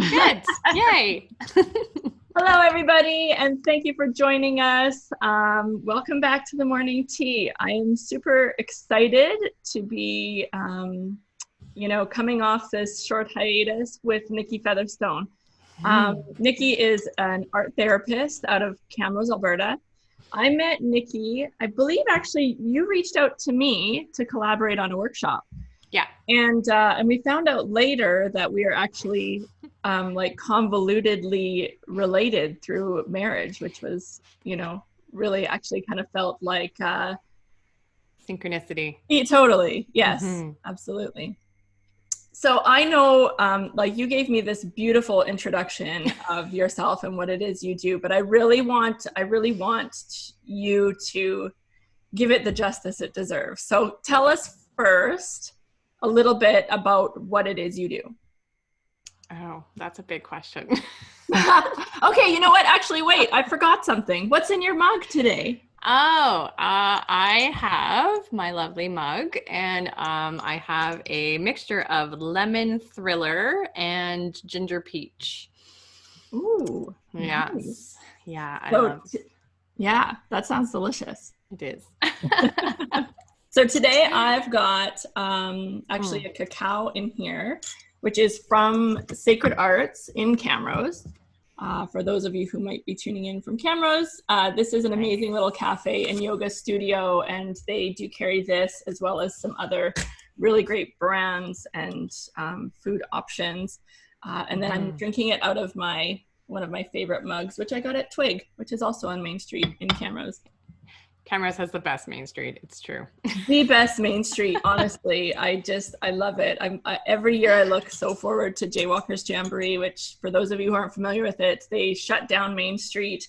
Good. Yay. Hello, everybody, and thank you for joining us. Welcome back to the morning tea. I am super excited to be, coming off this short hiatus with Nikki Featherstone. Nikki is an art therapist out of Camrose, Alberta. I met Nikki, I believe actually you reached out to me to collaborate on a workshop. Yeah. And we found out later that we are actually convolutedly related through marriage, which was, really actually kind of felt like synchronicity. Yeah, totally. Yes, absolutely. So I know, you gave me this beautiful introduction of yourself and what it is you do, but I really want you to give it the justice it deserves. So tell us first a little bit about what it is you do. Oh, that's a big question. Okay, you know what? Actually, wait, I forgot something. What's in your mug today? Oh, I have my lovely mug, and I have a mixture of lemon thriller and ginger peach. Ooh, yes. Nice. Yeah, I love it. Yeah, that sounds delicious. It is. So today I've got actually a cacao in here, which is from Sacred Arts in Camrose. For those of you who might be tuning in from Camrose, this is an amazing little cafe and yoga studio, and they do carry this as well as some other really great brands and food options. And then I'm drinking it out of one of my favorite mugs, which I got at Twig, which is also on Main Street in Camrose. Camrose has the best Main Street. It's true. The best Main Street, honestly. I love it. Every year I look so forward to Jaywalkers Jamboree, which for those of you who aren't familiar with it, they shut down Main Street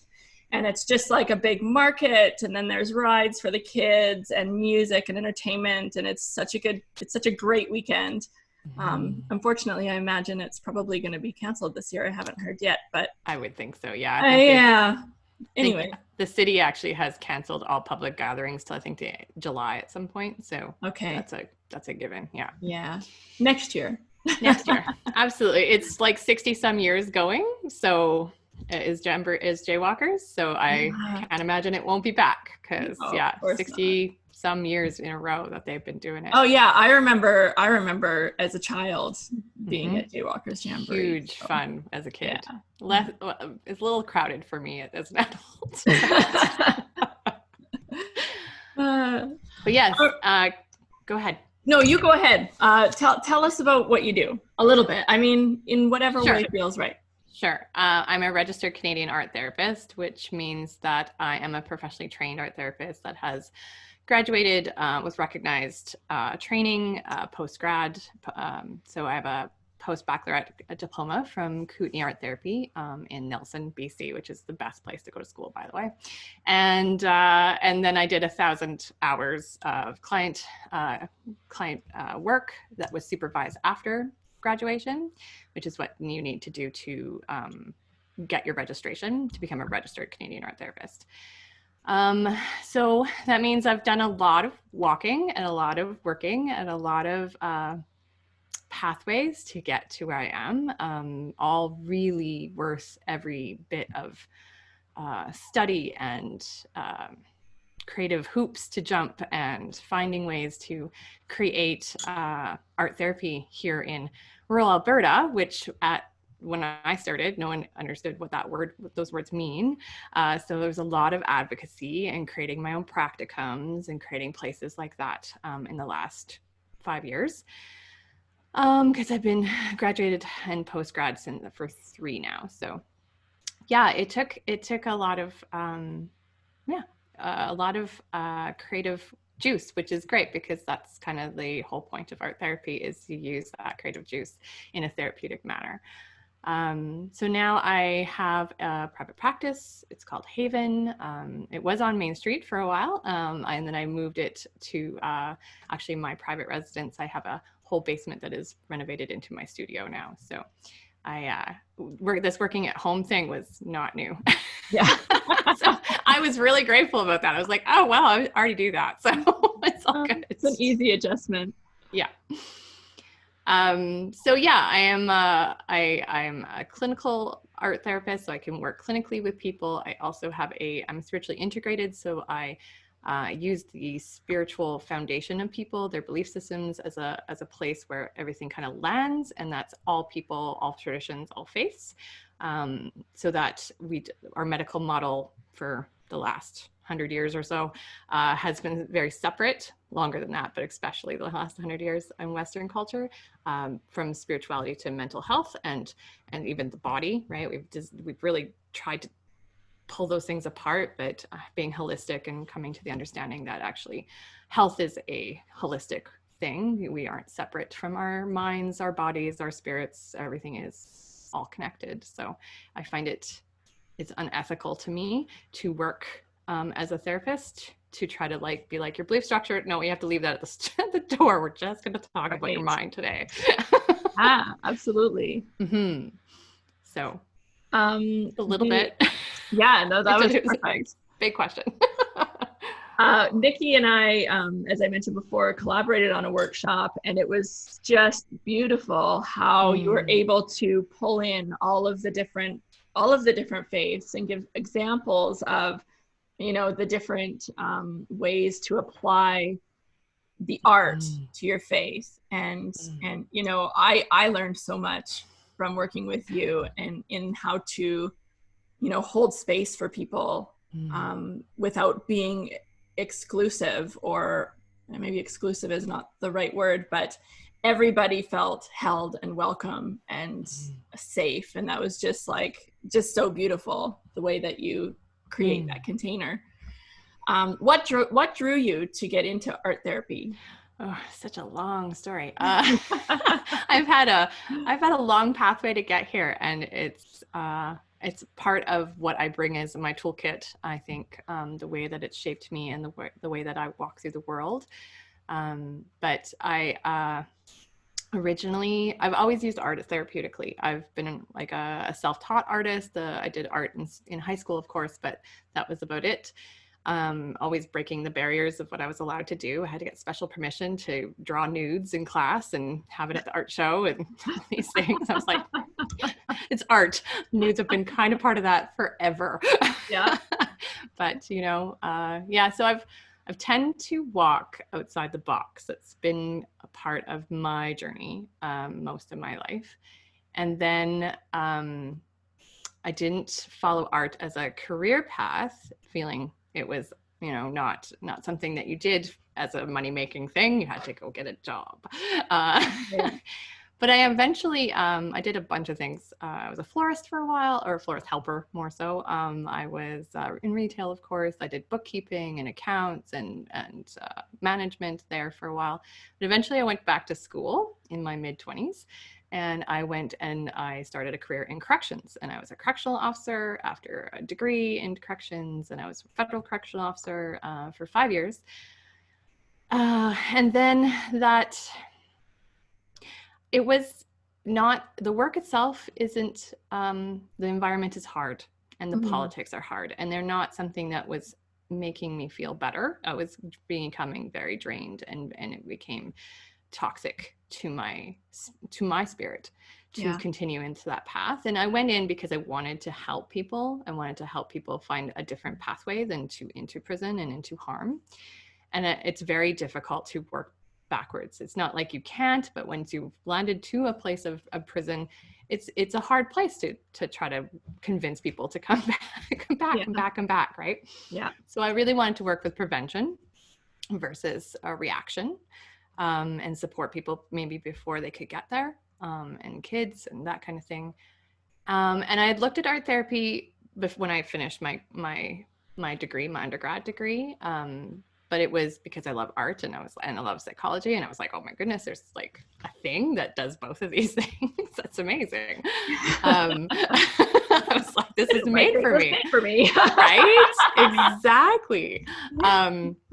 and it's just like a big market. And then there's rides for the kids and music and entertainment. And it's such a great weekend. Unfortunately, I imagine it's probably going to be canceled this year. I haven't heard yet, but I would think so. Yeah. Yeah. Anyway, the city actually has canceled all public gatherings till I think July at some point. So okay, that's a given. Yeah. Yeah. Next year. Absolutely. It's like 60 some years going. So is Jaywalkers. So I can't imagine it won't be back because 60 some years in a row that they've been doing it. Oh yeah. I remember as a child being at Jaywalkers Jamboree. Huge fun as a kid. Yeah. It's a little crowded for me as an adult. But yes, go ahead. No, you go ahead. Tell us about what you do a little bit. I mean, in whatever way feels right. Sure. I'm a registered Canadian art therapist, which means that I am a professionally trained art therapist that has graduated with recognized training post-grad. So I have a post-baccalaureate diploma from Kootenai Art Therapy in Nelson, BC, which is the best place to go to school, by the way. And then I did 1,000 hours of client work that was supervised after graduation, which is what you need to do to get your registration to become a registered Canadian art therapist. So that means I've done a lot of walking and a lot of working and a lot of pathways to get to where I am, all really worth every bit of study and creative hoops to jump and finding ways to create art therapy here in rural Alberta, which when I started, no one understood what those words mean. So there was a lot of advocacy and creating my own practicums and creating places like that in the last 5 years. Because I've been graduated and post-grad for 3 now. So yeah, it took a lot of creative juice, which is great because that's kind of the whole point of art therapy is to use that creative juice in a therapeutic manner. So now I have a private practice. It's called Haven. It was on Main Street for a while. And then I moved it to actually my private residence. I have a whole basement that is renovated into my studio now. So this working at home thing was not new. Yeah. So I was really grateful about that. I was like, oh, wow, I already do that. So it's all good. It's an easy adjustment. Yeah. So yeah, I am I'm a clinical art therapist, so I can work clinically with people. I also have I'm spiritually integrated, so I use the spiritual foundation of people, their belief systems, as a place where everything kind of lands, and that's all people, all traditions, all faiths. So that our medical model for the last 100 years or so has been very separate, longer than that, but especially the last 100 years in Western culture, from spirituality to mental health and even the body, right? We've really tried to pull those things apart, but being holistic and coming to the understanding that actually health is a holistic thing. We aren't separate from our minds, our bodies, our spirits. Everything is all connected. So I find it's unethical to me to work as a therapist to try to be like your belief structure. No, you have to leave that at the door. We're just going to talk about your mind today. Absolutely. Mm-hmm. So a little bit. Yeah, no, that was perfect. Big question. Nikki and I, as I mentioned before, collaborated on a workshop, and it was just beautiful how you were able to pull in all of the different faiths and give examples of, the different ways to apply the art to your faith. And I learned so much from working with you and in how to hold space for people without being exclusive, or maybe exclusive is not the right word, but everybody felt held and welcome and safe. And that was just so beautiful, the way that you create that container. What drew you to get into art therapy? Oh, such a long story. I've had a long pathway to get here, and it's part of what I bring as my toolkit. I think the way that it's shaped me and the way that I walk through the world. But originally, I've always used art therapeutically. I've been like a self-taught artist. I did art in high school, of course, but that was about it. Always breaking the barriers of what I was allowed to do. I had to get special permission to draw nudes in class and have it at the art show and all these things. I was like, it's art. Nudes have been kind of part of that forever. Yeah. But yeah. So I've tend to walk outside the box. It's been a part of my journey most of my life. And then I didn't follow art as a career path, feeling it was, not something that you did as a money-making thing. You had to go get a job. But I eventually, I did a bunch of things. I was a florist for a while, or a florist helper more so. I was in retail, of course. I did bookkeeping and accounts and management there for a while. But eventually I went back to school in my mid-20s. And I went and I started a career in corrections. And I was a correctional officer after a degree in corrections. And I was a federal correctional officer for 5 years. And then it was not, the work itself isn't, the environment is hard and the politics are hard. And they're not something that was making me feel better. I was becoming very drained, and it became toxic to my spirit to continue into that path. And I went in because I wanted to help people. I wanted to help people find a different pathway than into prison and into harm. And it's very difficult to work backwards. It's not like you can't, but once you've landed to a place of prison, it's a hard place to try to convince people to come back, right? Yeah. So I really wanted to work with prevention versus a reaction. And support people maybe before they could get there, and kids and that kind of thing. And I had looked at art therapy when I finished my degree, my undergrad degree. But it was because I love art and I love psychology, and I was like, oh my goodness, there's like a thing that does both of these things. That's amazing. I was like, this is made for me. Right? Exactly.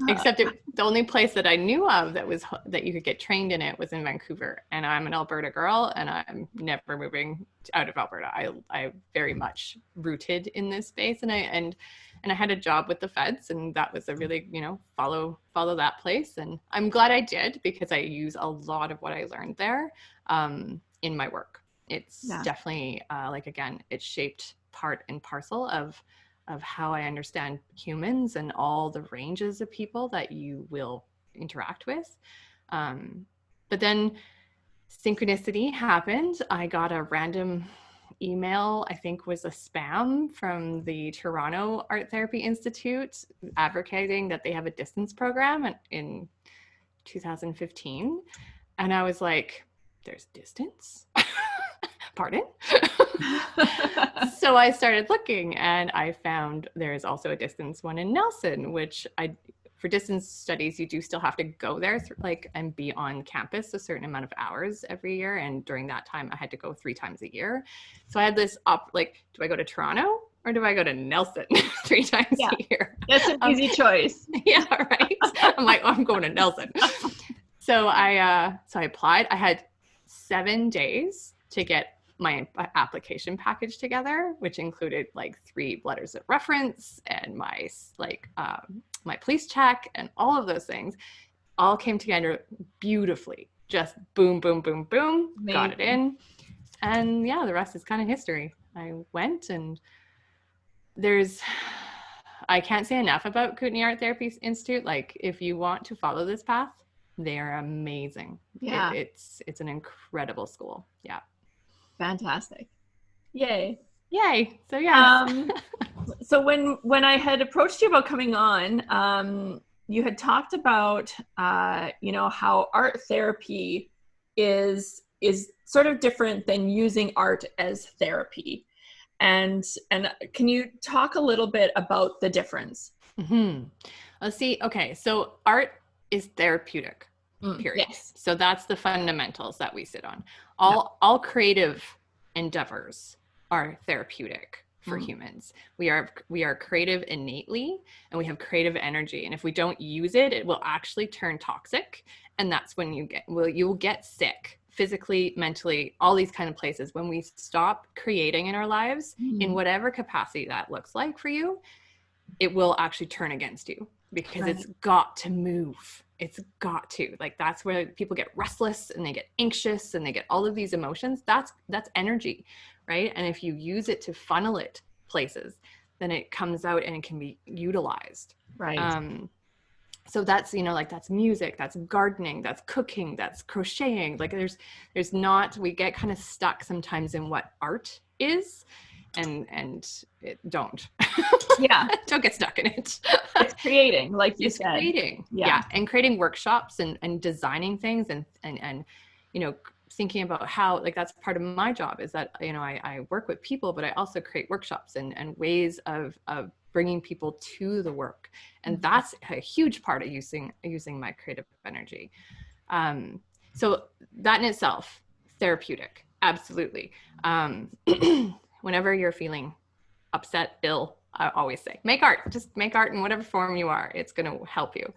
Except the only place that I knew of that you could get trained in it was in Vancouver, and I'm an Alberta girl, and I'm never moving out of Alberta. I very much rooted in this space, and And I had a job with the feds, and that was a really, you know, follow that place. And I'm glad I did, because I use a lot of what I learned there in my work. It's definitely like, again, it's shaped part and parcel of how I understand humans and all the ranges of people that you will interact with. But then synchronicity happened. I got a random email, I think was a spam, from the Toronto Art Therapy Institute advocating that they have a distance program in 2015. And I was like, there's distance? Pardon? So I started looking, and I found there's also a distance one in Nelson, which for distance studies, you do still have to go there, like, and be on campus a certain amount of hours every year. And during that time, I had to go 3 times a year. So I had this like, do I go to Toronto or do I go to Nelson 3 times a year? That's an easy choice. Yeah, right. I'm like, oh, I'm going to Nelson. So I applied. I had 7 days to get my application package together, which included like 3 letters of reference and my my police check and all of those things. All came together beautifully. Just boom, boom, boom, boom. Amazing. Got it in. And yeah, the rest is kind of history. I went, and I can't say enough about Kootenai Art Therapy Institute. Like, if you want to follow this path, they are amazing. Yeah. It's an incredible school. Yeah. Fantastic. Yay. So yeah. So when I had approached you about coming on, you had talked about you know, how art therapy is sort of different than using art as therapy. And can you talk a little bit about the difference? Let's see. Okay, so art is therapeutic. Period. Yes. So that's the fundamentals that we sit on. All creative endeavors are therapeutic for humans. We are creative innately, and we have creative energy. And if we don't use it, it will actually turn toxic. And that's when you'll get sick physically, mentally, all these kind of places. When we stop creating in our lives, in whatever capacity that looks like for you, it will actually turn against you, because it's got to move. It's got to, like, that's where people get restless and they get anxious and they get all of these emotions. That's energy, right? And if you use it to funnel it places, then it comes out and it can be utilized. Right. So that's, you know, like, that's music, that's gardening, that's cooking, that's crocheting. Like, there's not, we get kind of stuck sometimes in what art is, and don't. Yeah. Don't get stuck in it. It's creating, like you said. Creating. Yeah. And creating workshops and designing things and, you know, thinking about how, like, that's part of my job, is that, you know, I work with people, but I also create workshops and ways of bringing people to the work. And that's a huge part of using my creative energy. So that in itself, therapeutic. Absolutely. Whenever you're feeling upset, ill, I always say, make art. Just make art in whatever form you are. It's going to help you.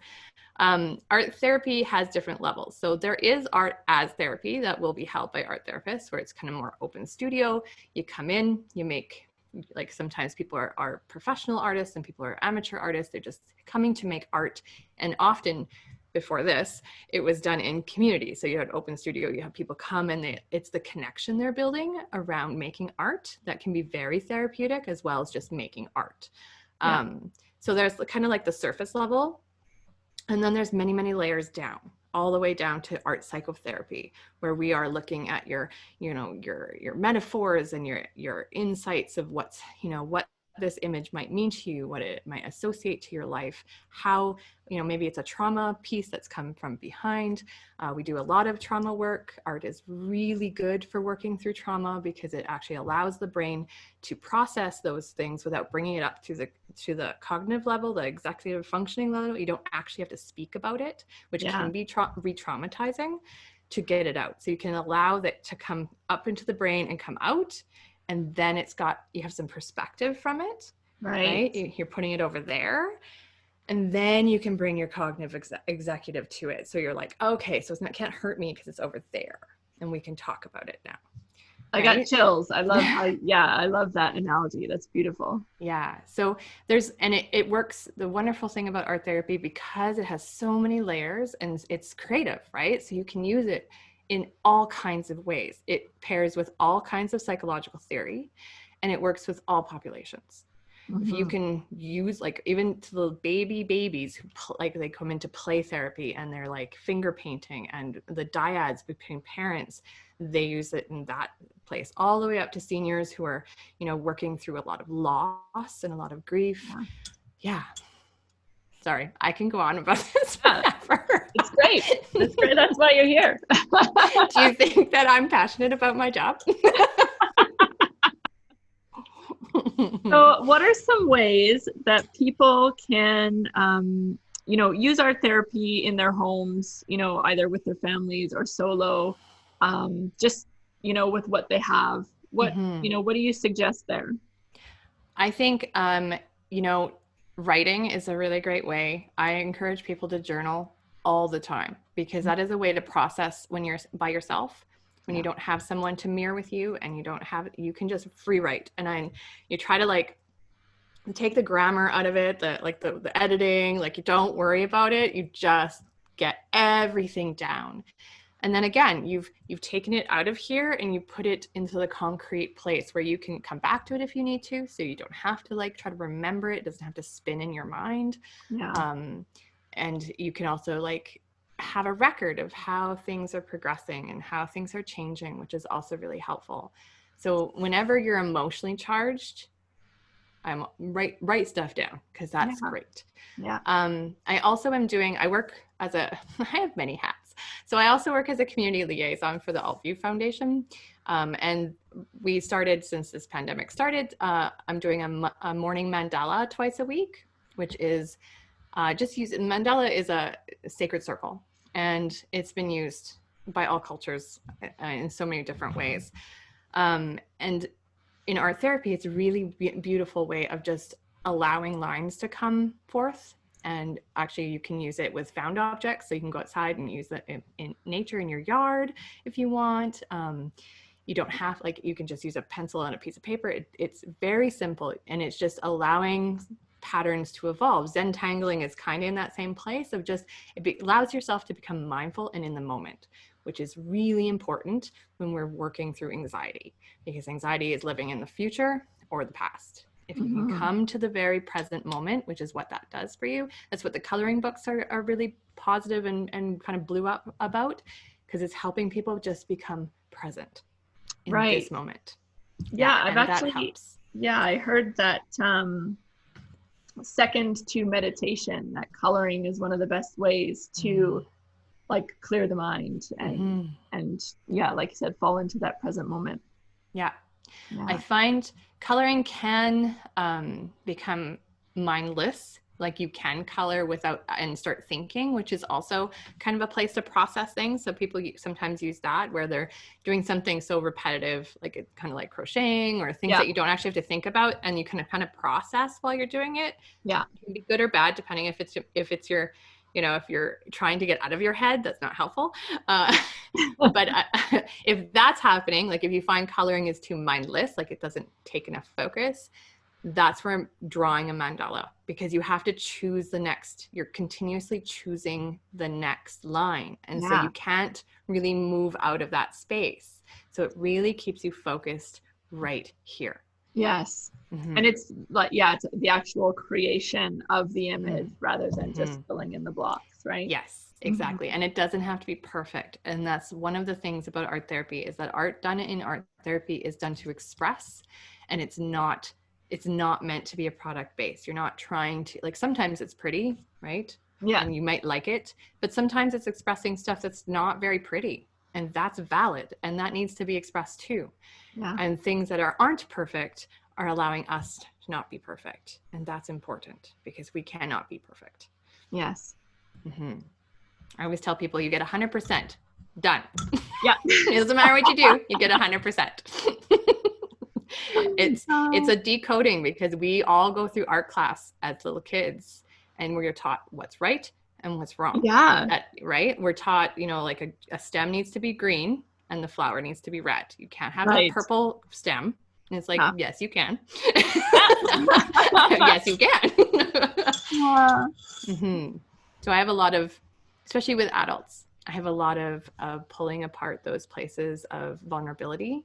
Art therapy has different levels. So there is art as therapy that will be held by art therapists, where it's kind of more open studio. You come in, you make, like, sometimes people are professional artists and people are amateur artists. They're just coming to make art. And often, before this, it was done in community. So you had open studio, you have people come, and it's the connection they're building around making art that can be very therapeutic, as well as just making art. So there's kind of like the surface level, and then there's many, many layers down, all the way down to art psychotherapy, where we are looking at your metaphors and your insights of what's, you know, what this image might mean to you, what it might associate to your life, how, you know, maybe it's a trauma piece that's come from behind. We do a lot of trauma work. Art is really good for working through trauma, because it actually allows the brain to process those things without bringing it up to the cognitive level, the executive functioning level. You don't actually have to speak about it, which can be re-traumatizing, to get it out. So you can allow that to come up into the brain and come out. And then you have some perspective from it, right? You're putting it over there. And then you can bring your cognitive executive to it. So you're like, okay, so it can't hurt me because it's over there. And we can talk about it now. I got chills. I love how, yeah, I love that analogy. That's beautiful. Yeah. So it works. The wonderful thing about art therapy, because it has so many layers and it's creative, right? So you can use it in all kinds of ways. It pairs with all kinds of psychological theory, and it works with all populations. If you can use, like, even to the babies who like they come into play therapy and they're like finger painting, and the dyads between parents, they use it in that place, all the way up to seniors who are, working through a lot of loss and a lot of grief. Yeah. Sorry, I can go on about this forever. It's great. It's great. That's why you're here. Do you think that I'm passionate about my job? So what are some ways that people can, use art therapy in their homes, either with their families or solo, just, with what they have? What, what do you suggest there? I think, writing is a really great way. I encourage people to journal all the time, because that is a way to process when you're by yourself, when you don't have someone to mirror with you, and you can just free write. And you try to like take the grammar out of it, the editing, like you don't worry about it. You just get everything down. And then again, you've taken it out of here and you put it into the concrete place where you can come back to it if you need to. So you don't have to like try to remember it. It doesn't have to spin in your mind. Yeah. And you can also like have a record of how things are progressing and how things are changing, which is also really helpful. So whenever you're emotionally charged, write stuff down, because that's great. Yeah. I also I work as I have many hats. So I also work as a community liaison for the Altview Foundation. And we started, since this pandemic started, I'm doing a morning mandala twice a week, which is mandala is a sacred circle, and it's been used by all cultures in so many different ways. And in art therapy, it's a really beautiful way of just allowing lines to come forth. And actually, you can use it with found objects. So you can go outside and use it in nature, in your yard, if you want. You don't have, you can just use a pencil and a piece of paper. It's very simple, and it's just allowing patterns to evolve. Zentangling is kind of in that same place of just, it allows yourself to become mindful and in the moment, which is really important when we're working through anxiety, because anxiety is living in the future or the past. If you can come to the very present moment, which is what that does for you, that's what the coloring books are really positive and kind of blew up about, because it's helping people just become present in this moment. Yeah, that helps. Yeah, I heard that second to meditation, that coloring is one of the best ways to like clear the mind and yeah, like you said, fall into that present moment. Yeah. I find coloring can become mindless. Like you can color without and start thinking, which is also kind of a place to process things. So people sometimes use that where they're doing something so repetitive, like it's kind of like crocheting or things that you don't actually have to think about, and you kind of process while you're doing it. Yeah, it can be good or bad depending if it's your, if you're trying to get out of your head, that's not helpful. But if that's happening, like if you find coloring is too mindless, like it doesn't take enough focus, that's where I'm drawing a mandala, because you have to choose you're continuously choosing the next line. And so you can't really move out of that space. So it really keeps you focused right here. Yes. And it's like, it's the actual creation of the image rather than just filling in the blocks, right? Yes, exactly. And it doesn't have to be perfect. And that's one of the things about art therapy, is that art done in art therapy is done to express, and it's not meant to be a product base. You're not trying to, like, sometimes it's pretty, right? Yeah. And you might like it, but sometimes it's expressing stuff that's not very pretty, and that's valid, and that needs to be expressed too. Yeah. And things that aren't perfect are allowing us to not be perfect. And that's important, because we cannot be perfect. Yes. I always tell people you get 100% done. Yeah. It doesn't matter what you do, you get 100%. It's a decoding, because we all go through art class as little kids, and we're taught what's right and what's wrong. Yeah. Right? We're taught, like a stem needs to be green and the flower needs to be red. You can't have a Right. purple stem. And it's like, Yeah. yes, you can. Yes, you can. So I have a lot of, especially with adults, I have a lot of pulling apart those places of vulnerability,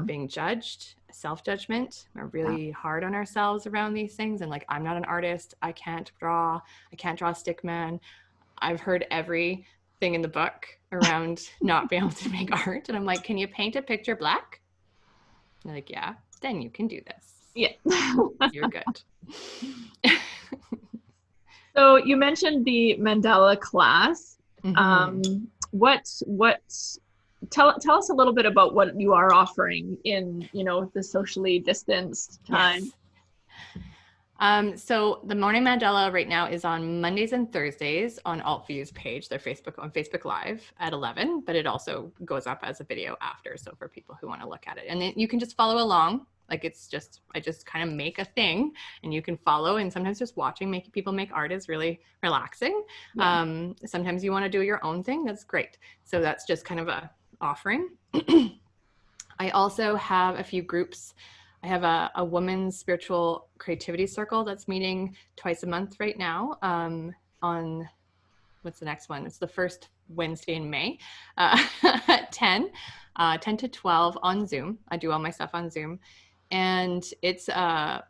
being judged, self-judgment. We're really hard on ourselves around these things. And like, I'm not an artist. I can't draw a stick man. I've heard everything in the book around not being able to make art. And I'm like, can you paint a picture black? They're like, yeah, then you can do this. Yeah. You're good. So you mentioned the Mandela class. Tell us a little bit about what you are offering in, the socially distanced time. Yes. So the Morning Mandela right now is on Mondays and Thursdays on Altview's page, their Facebook Live at 11, but it also goes up as a video after. So for people who want to look at it, and then you can just follow along. Like I just kind of make a thing and you can follow, and sometimes just watching people make art is really relaxing. Yeah. Sometimes you want to do your own thing. That's great. So that's just kind of a offering. I also have a few groups. I have a women's spiritual creativity circle that's meeting twice a month right now on, what's the next one? It's the first Wednesday in May at 10 to 12 on Zoom. I do all my stuff on Zoom. And it's a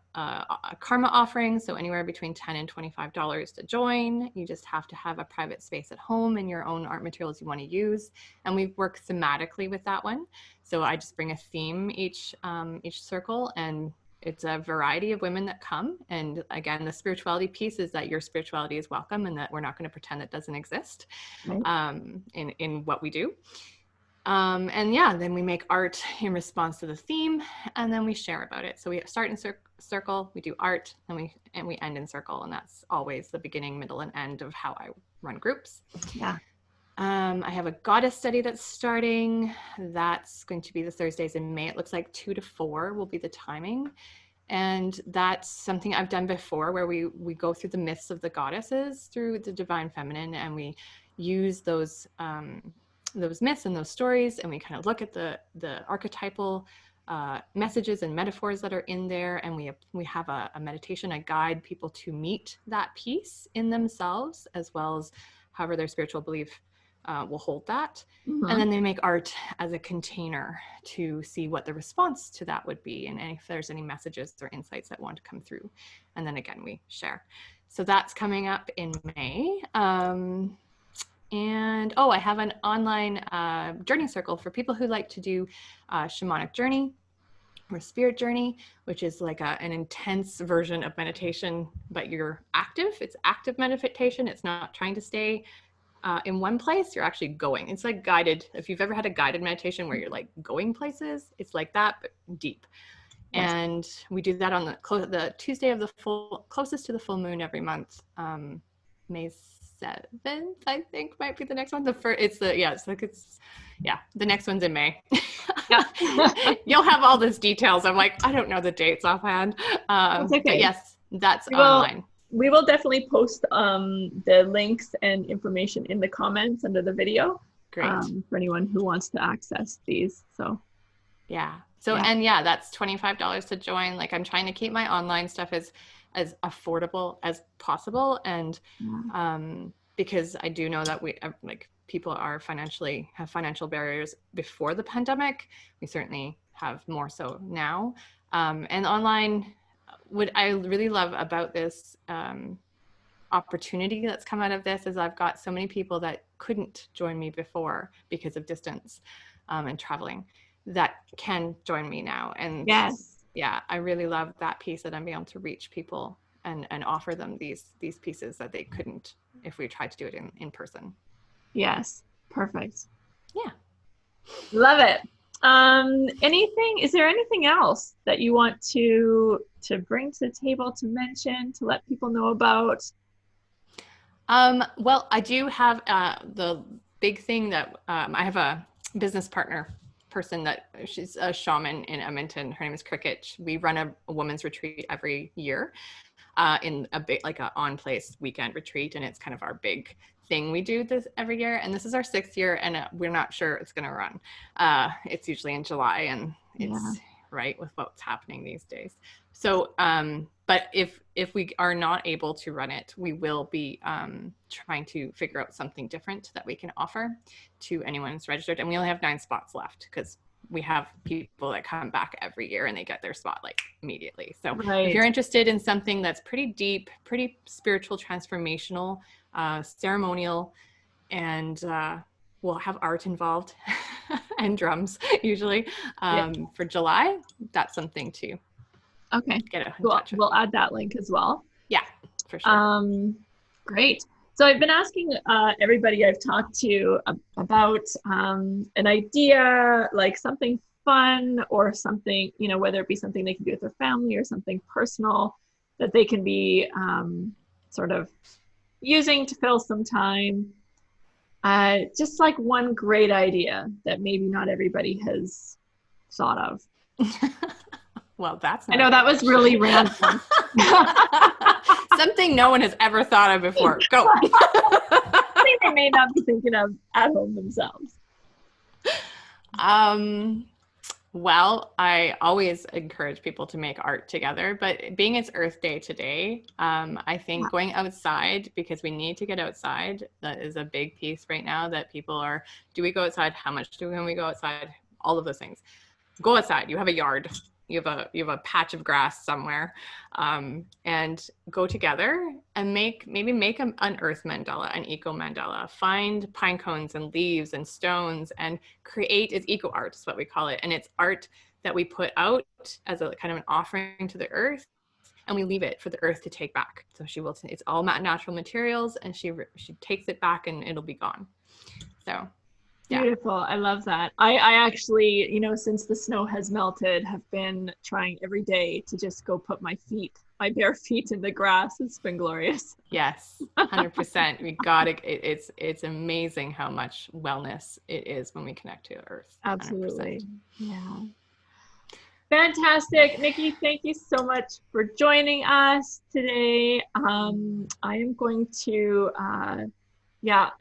karma offering, so anywhere between $10 and $25 to join. You just have to have a private space at home and your own art materials you want to use. And we work thematically with that one. So I just bring a theme each circle, and it's a variety of women that come. And again, the spirituality piece is that your spirituality is welcome and that we're not going to pretend it doesn't exist in what we do. And yeah, then we make art in response to the theme, and then we share about it. So we start in circle, we do art, and we end in circle, and that's always the beginning, middle, and end of how I run groups. Yeah. I have a goddess study that's starting. That's going to be the Thursdays in May. It looks like 2 to 4 will be the timing. And that's something I've done before, where we go through the myths of the goddesses through the divine feminine, and we use those myths and those stories, and we kind of look at the archetypal messages and metaphors that are in there, and we have a meditation. I guide people to meet that piece in themselves, as well as however their spiritual belief will hold that. And then they make art as a container to see what the response to that would be, and if there's any messages or insights that want to come through. And then again, we share. So that's coming up in May. And I have an online journey circle for people who like to do shamanic journey or spirit journey, which is like an intense version of meditation, but you're active. It's active meditation. It's not trying to stay in one place. You're actually going. It's like guided. If you've ever had a guided meditation where you're like going places, it's like that, but deep. Yes. And we do that on the Tuesday of the closest to the full moon every month. May 7th, I think, might be the next one. The next one's in May. Yeah. You'll have all those details. I'm like, I don't know the dates offhand. That's okay. But yes, that's online. We will definitely post the links and information in the comments under the video. Great. For anyone who wants to access these. So yeah. So and yeah, that's $25 to join. Like, I'm trying to keep my online stuff as affordable as possible, and because I do know that people have financial barriers before the pandemic. We certainly have more so now, and online. What I really love about this opportunity that's come out of this is I've got so many people that couldn't join me before because of distance and traveling that can join me now. And yes, yeah, I really love that piece, that I'm able to reach people and offer them these pieces that they couldn't if we tried to do it in person. Yes, perfect. Yeah, love it. Is there anything else that you want to bring to the table, to mention, to let people know about? Well, I do have the big thing that I have a business person that she's a shaman in Edmonton. Her name is Cricket. We run a women's retreat every year in a big, like a on-place weekend retreat, and it's kind of our big thing we do this every year, and this is our 6th year, and we're not sure it's going to run. It's usually in July, and it's right with what's happening these days. So, but if we are not able to run it, we will be trying to figure out something different that we can offer to anyone who's registered. And we only have 9 spots left because we have people that come back every year and they get their spot like immediately. So if you're interested in something that's pretty deep, pretty spiritual, transformational, ceremonial, and we'll have art involved and drums usually for July, that's something to get in touch with. We'll add that link as well. Yeah, for sure. Great. So I've been asking everybody I've talked to about an idea, like something fun or something, you know, whether it be something they can do with their family or something personal that they can be sort of using to fill some time. Just like one great idea that maybe not everybody has thought of. Well, that's I know that was really random. Something no one has ever thought of before. Go. Something they may not be thinking of at home themselves. Well, I always encourage people to make art together, but being it's Earth Day today, I think going outside, because we need to get outside, that is a big piece right now that people are, do we go outside? How much can we go outside? All of those things. Go outside. You have a yard. You have a patch of grass somewhere, and go together and maybe make an earth mandala, an eco mandala. Find pine cones and leaves and stones and create. It's eco art is what we call it, and it's art that we put out as a kind of an offering to the earth, and we leave it for the earth to take back. So it's all natural materials, and she takes it back and it'll be gone. So. Yeah. Beautiful. I love that. I actually, you know, since the snow has melted, have been trying every day to just go put my bare feet in the grass. It's been glorious. Yes, 100%. We got it. It's amazing how much wellness it is when we connect to the earth. 100%. Absolutely. Yeah. Fantastic. Nikki, thank you so much for joining us today. I am going to,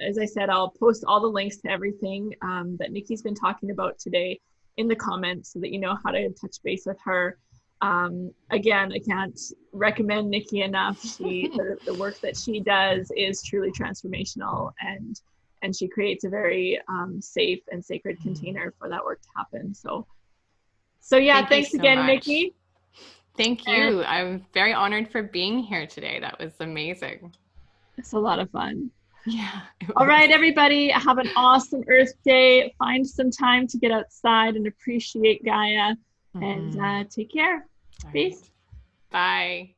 as I said, I'll post all the links to everything that Nikki's been talking about today in the comments so that you know how to touch base with her. Again, I can't recommend Nikki enough. The work that she does is truly transformational, and she creates a very safe and sacred container for that work to happen. So yeah, thanks again, Nikki. Thank you. I'm very honored for being here today. That was amazing. It's a lot of fun. Yeah. All right, everybody, have an awesome Earth Day. Find some time to get outside and appreciate Gaia, and take care. Peace. Bye.